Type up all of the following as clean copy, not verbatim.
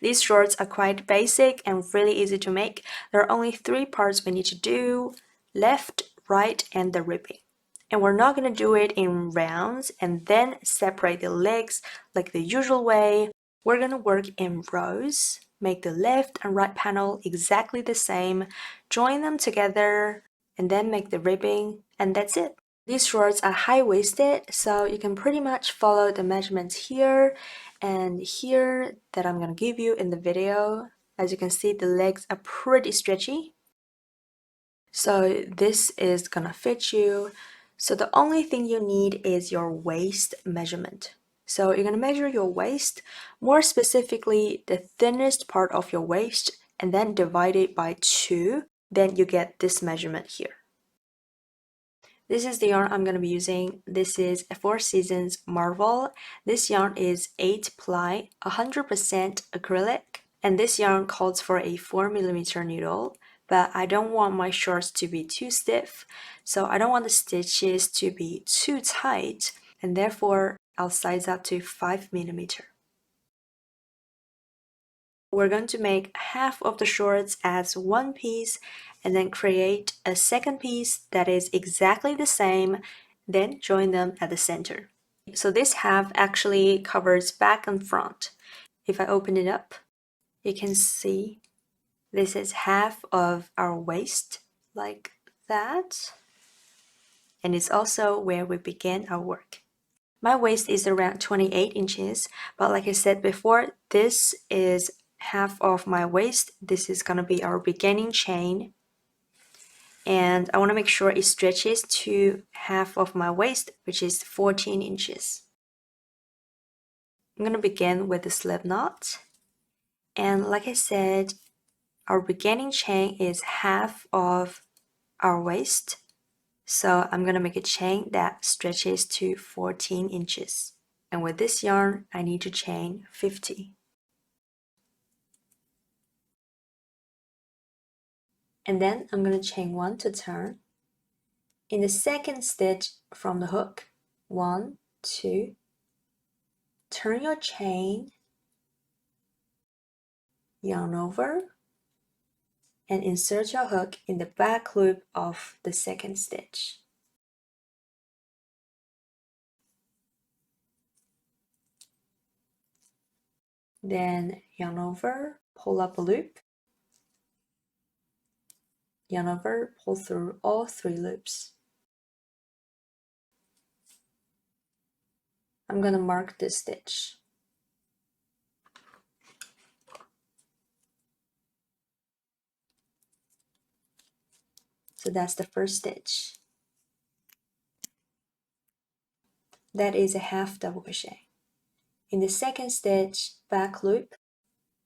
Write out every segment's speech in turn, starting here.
These shorts are quite basic and really easy to make. There are only 3 parts we need to do: left, right, and the ribbing. And we're not going to do it in rounds and then separate the legs like the usual way. We're going to work in rows, make the left and right panel exactly the same, join them together, and then make the ribbing, and that's it. These shorts are high-waisted, so you can pretty much follow the measurements here and here that I'm going to give you in the video. As you can see, the legs are pretty stretchy. So this is going to fit you. So the only thing you need is your waist measurement. So you're going to measure your waist, more specifically the thinnest part of your waist, and then divide it by 2. Then you get this measurement here. This is the yarn I'm going to be using. This is a 4 Seasons Marvel. This yarn is 8 ply, 100% acrylic, and this yarn calls for a 4mm needle, but I don't want my shorts to be too stiff, so I don't want the stitches to be too tight, and therefore I'll size up to 5mm. We're going to make half of the shorts as one piece and then create a second piece that is exactly the same, then join them at the center. So this half actually covers back and front. If I open it up, you can see this is half of our waist, like that. And it's also where we begin our work. My waist is around 28 inches, but like I said before, this is half of my waist. This is gonna be our beginning chain. And I wanna make sure it stretches to half of my waist, which is 14 inches. I'm gonna begin with the slip knot. And like I said, our beginning chain is half of our waist. So I'm gonna make a chain that stretches to 14 inches. And with this yarn, I need to chain 50. And then I'm going to chain 1 to turn. In the second stitch from the hook, 1, 2, turn your chain, yarn over, and insert your hook in the back loop of the second stitch. Then yarn over, pull up a loop, yarn over, pull through all 3 loops. I'm going to mark this stitch. So that's the first stitch. That is a half double crochet. In the second stitch, back loop,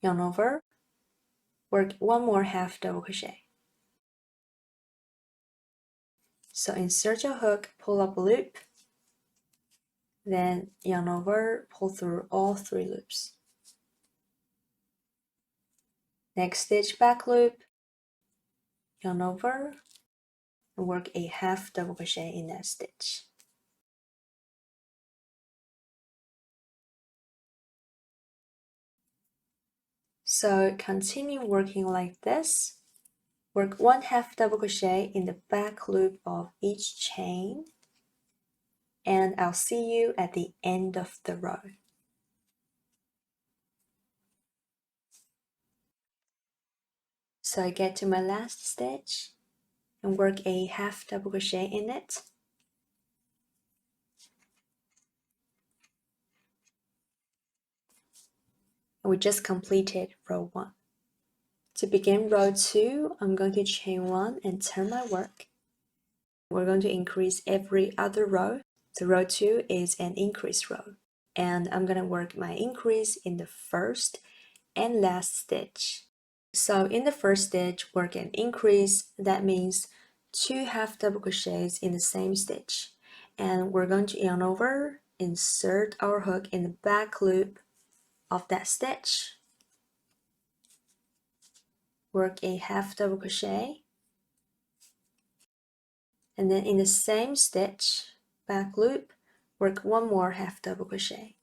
yarn over, work 1 more half double crochet. So insert your hook, pull up a loop, then yarn over, pull through all 3 loops. Next stitch, back loop, yarn over, and work a half double crochet in that stitch. So continue working like this. Work 1 half double crochet in the back loop of each chain, and I'll see you at the end of the row. So I get to my last stitch and work a half double crochet in it. And we just completed row 1. To begin row 2, I'm going to chain 1 and turn my work. We're going to increase every other row. So row 2 is an increase row. And I'm going to work my increase in the first and last stitch. So in the first stitch, work an increase. That means 2 half double crochets in the same stitch. And we're going to yarn over, insert our hook in the back loop of that stitch. Work a half double crochet, and then in the same stitch, back loop, work 1 more half double crochet.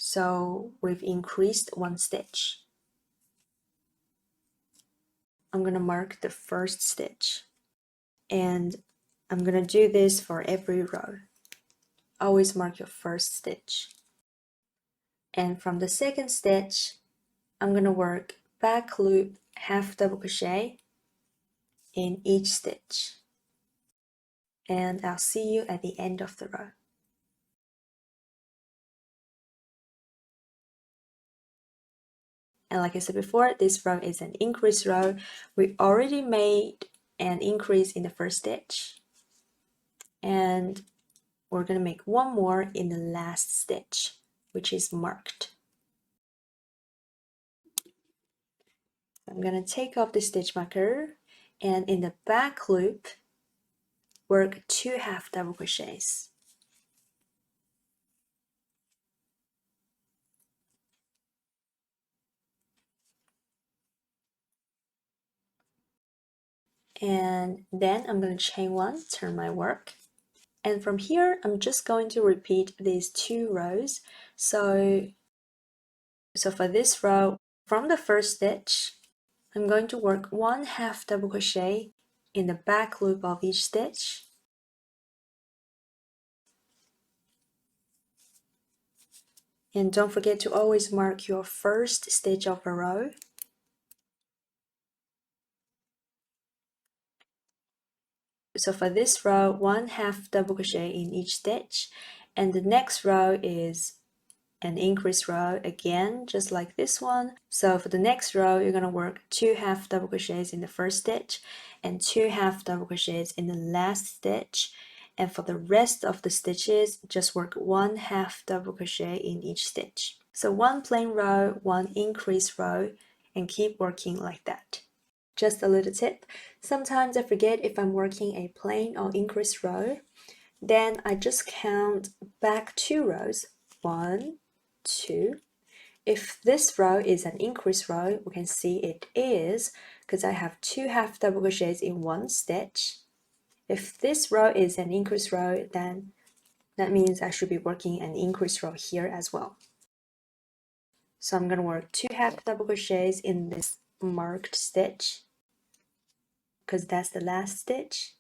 So we've increased 1 stitch. I'm gonna mark the first stitch, and I'm gonna do this for every row. Always mark your first stitch. And from the second stitch, I'm gonna work back loop half double crochet in each stitch. And I'll see you at the end of the row. And like I said before, this row is an increase row. We already made an increase in the first stitch, and we're going to make one more in the last stitch, which is marked. I'm going to take off the stitch marker, and in the back loop, work 2 half double crochets. And then I'm going to chain 1, turn my work. And from here, I'm just going to repeat these 2 rows. So for this row, from the first stitch, I'm going to work 1 half double crochet in the back loop of each stitch. And don't forget to always mark your first stitch of a row. So for this row, 1 half double crochet in each stitch, and the next row is an increase row again, just like this one. So for the next row, you're going to work 2 half double crochets in the first stitch and 2 half double crochets in the last stitch. And for the rest of the stitches, just work 1 half double crochet in each stitch. So 1 plain row, 1 increase row, and keep working like that. Just a little tip, sometimes I forget if I'm working a plain or increase row. Then I just count back 2 rows, 1, 2. If this row is an increase row, we can see it is because I have 2 half double crochets in 1 stitch. If this row is an increase row, then that means I should be working an increase row here as well. So I'm going to work 2 half double crochets in this marked stitch because that's the last stitch.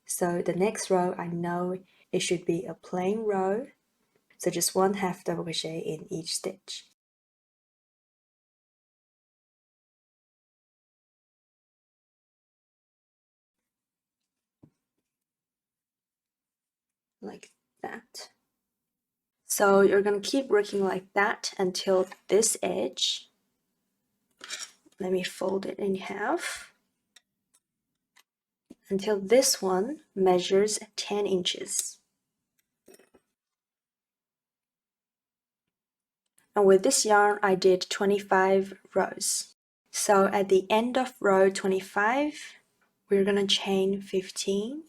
So the next row, I know it should be a plain row, so just 1 half double crochet in each stitch. Like that. So you're going to keep working like that until this edge. Let me fold it in half. Until this one measures 10 inches. And with this yarn, I did 25 rows. So at the end of row 25, we're going to chain 15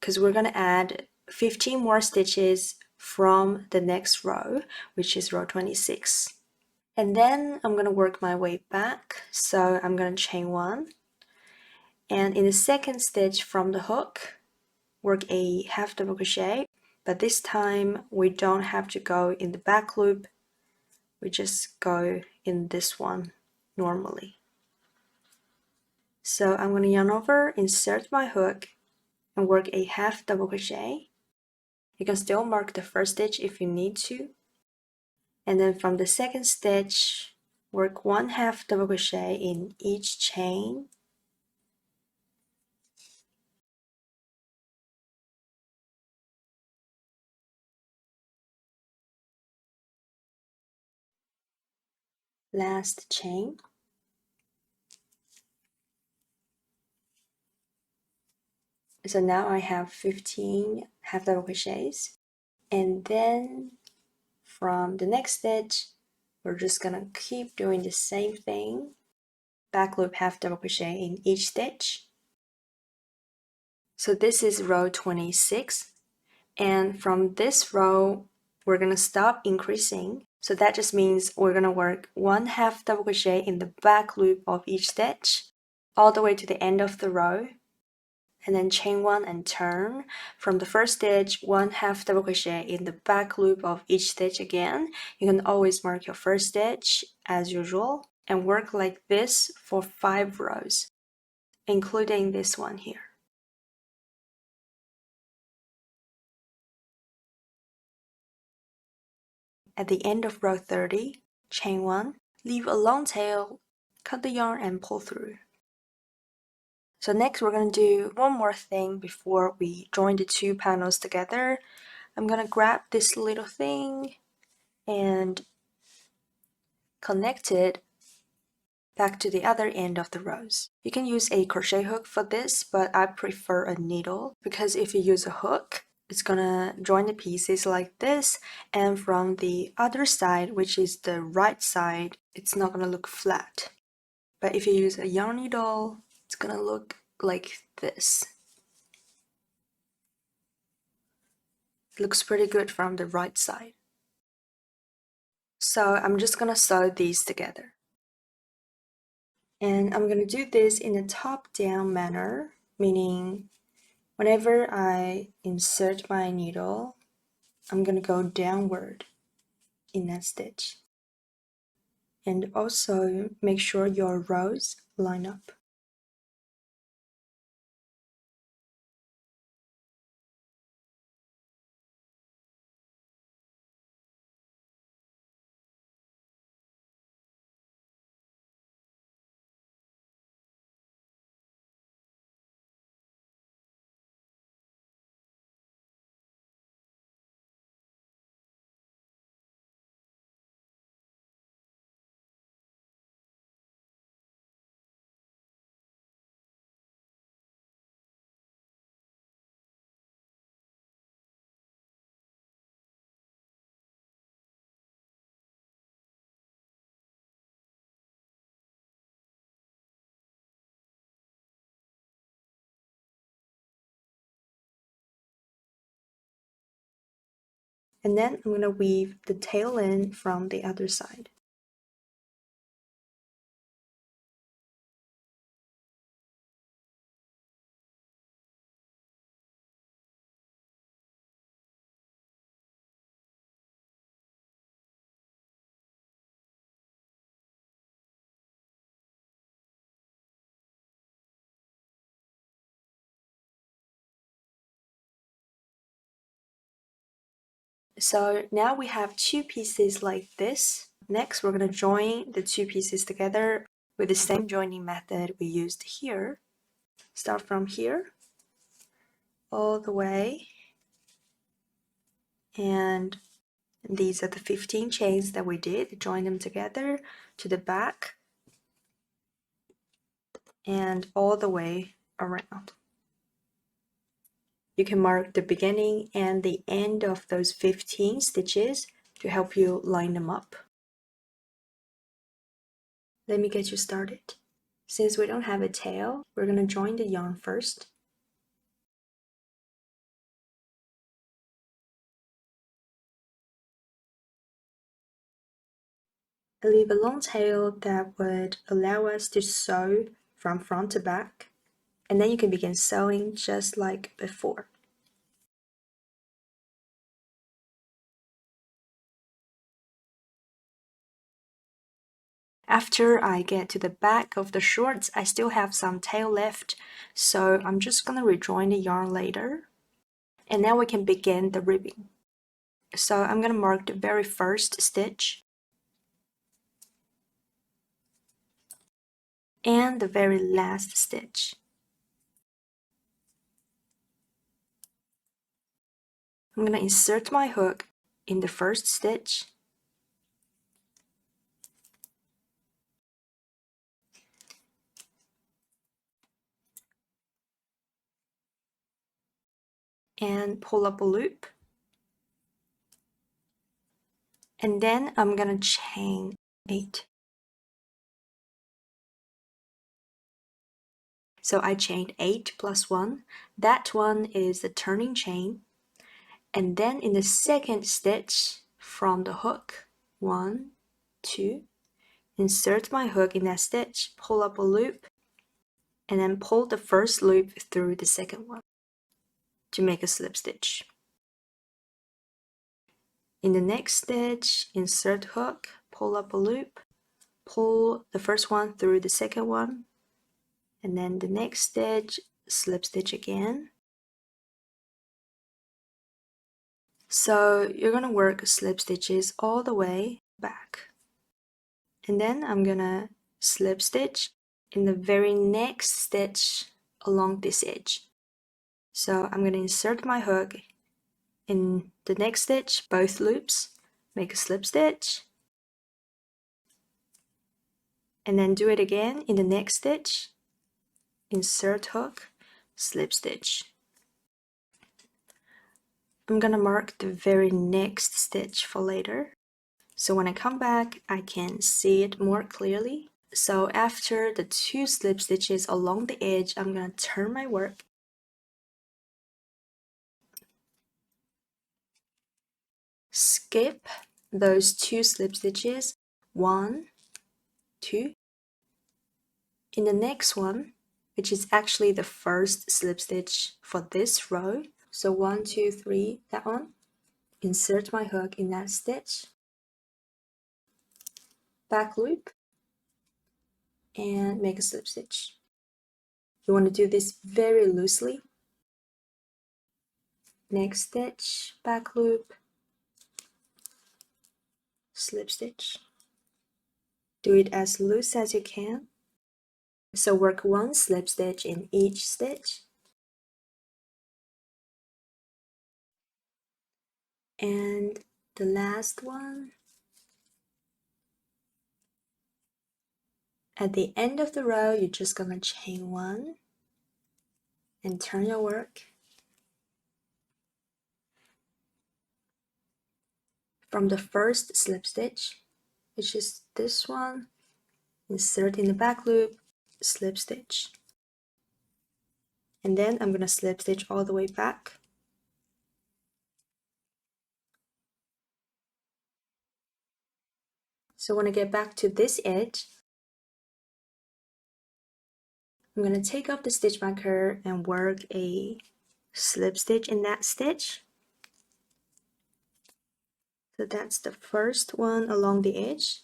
because we're going to add 15 more stitches from the next row, which is row 26. And then I'm going to work my way back. So I'm going to chain 1. And in the second stitch from the hook, work a half double crochet. But this time we don't have to go in the back loop. We just go in this one normally. So I'm going to yarn over, insert my hook, and work a half double crochet. You can still mark the first stitch if you need to. And then from the second stitch, work 1 half double crochet in each chain. Last chain. So now I have 15 half double crochets. And then from the next stitch, we're just gonna keep doing the same thing. Back loop half double crochet in each stitch. So this is row 26. And from this row, we're gonna stop increasing. So that just means we're gonna work 1 half double crochet in the back loop of each stitch all the way to the end of the row. and then chain 1 and turn. From the first stitch, 1 half double crochet in the back loop of each stitch again. You can always mark your first stitch as usual and work like this for 5 rows, including this one here. At the end of row 30, chain 1, leave a long tail, cut the yarn and pull through. So next we're going to do one more thing before we join the 2 panels together. I'm going to grab this little thing and connect it back to the other end of the rows. You can use a crochet hook for this, but I prefer a needle because if you use a hook, it's gonna join the pieces like this, and from the other side, which is the right side, it's not gonna look flat. But if you use a yarn needle, it's gonna look like this. It looks pretty good from the right side. So I'm just gonna sew these together. And I'm going to do this in a top-down manner, meaning whenever I insert my needle, I'm going to go downward in that stitch. And also make sure your rows line up. And then I'm going to weave the tail end from the other side. So now we have 2 pieces like this. Next, we're going to join the 2 pieces together with the same joining method we used here. Start from here all the way, and these are the 15 chains that we did. Join them together to the back and all the way around. You can mark the beginning and the end of those 15 stitches to help you line them up. Let me get you started. Since we don't have a tail, we're going to join the yarn first. I leave a long tail that would allow us to sew from front to back, and then you can begin sewing just like before. After I get to the back of the shorts, I still have some tail left, so I'm just gonna rejoin the yarn later. And now we can begin the ribbing. So I'm gonna mark the very first stitch and the very last stitch. I'm gonna insert my hook in the first stitch and pull up a loop. And then I'm gonna chain 8. So I chained 8 plus 1. That one is the turning chain. And then in the second stitch from the hook, 1, 2, insert my hook in that stitch, pull up a loop, and then pull the first loop through the second one to make a slip stitch. In the next stitch, insert hook, pull up a loop, pull the first one through the second one, and then the next stitch, slip stitch again. So you're gonna work slip stitches all the way back. And then I'm gonna slip stitch in the very next stitch along this edge. So I'm gonna insert my hook in the next stitch, both loops, make a slip stitch, and then do it again in the next stitch, insert hook, slip stitch. I'm gonna mark the very next stitch for later, so when I come back I can see it more clearly. So after the 2 slip stitches along the edge, I'm gonna turn my work, skip those 2 slip stitches, 1, 2. In the next one, which is actually the first slip stitch for this row, so 1, 2, 3, that one, insert my hook in that stitch, back loop, and make a slip stitch. You want to do this very loosely. Next stitch, back loop, slip stitch. Do it as loose as you can. So work 1 slip stitch in each stitch. And the last one, at the end of the row, you're just gonna chain 1 and turn your work. From the first slip stitch, which is this one, insert in the back loop, slip stitch. And then I'm gonna slip stitch all the way back. So when I get back to this edge, I'm going to take off the stitch marker and work a slip stitch in that stitch. So that's the first one along the edge.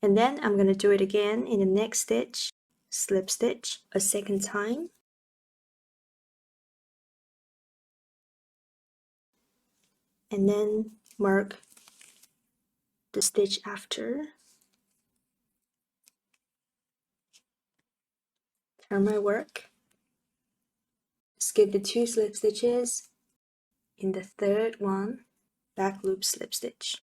And then I'm going to do it again in the next stitch, slip stitch a second time. And then mark the stitch after. Turn my work. Skip the 2 slip stitches. In the third one, back loop slip stitch.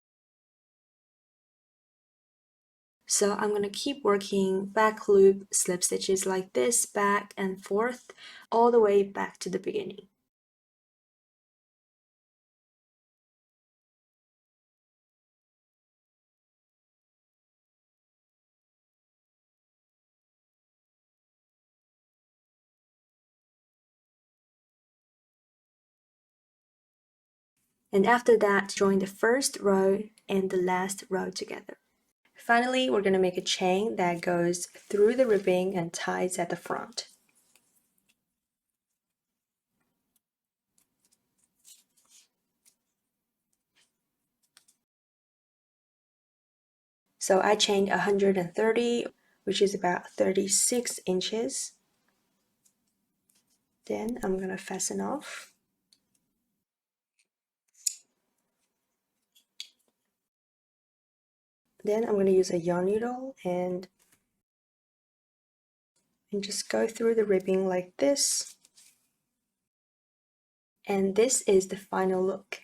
So I'm going to keep working back loop slip stitches like this, back and forth, all the way back to the beginning. And after that, join the first row and the last row together. Finally, we're going to make a chain that goes through the ribbing and ties at the front. So I chained 130, which is about 36 inches. Then I'm going to fasten off. Then I'm going to use a yarn needle and just go through the ribbing like this. And this is the final look.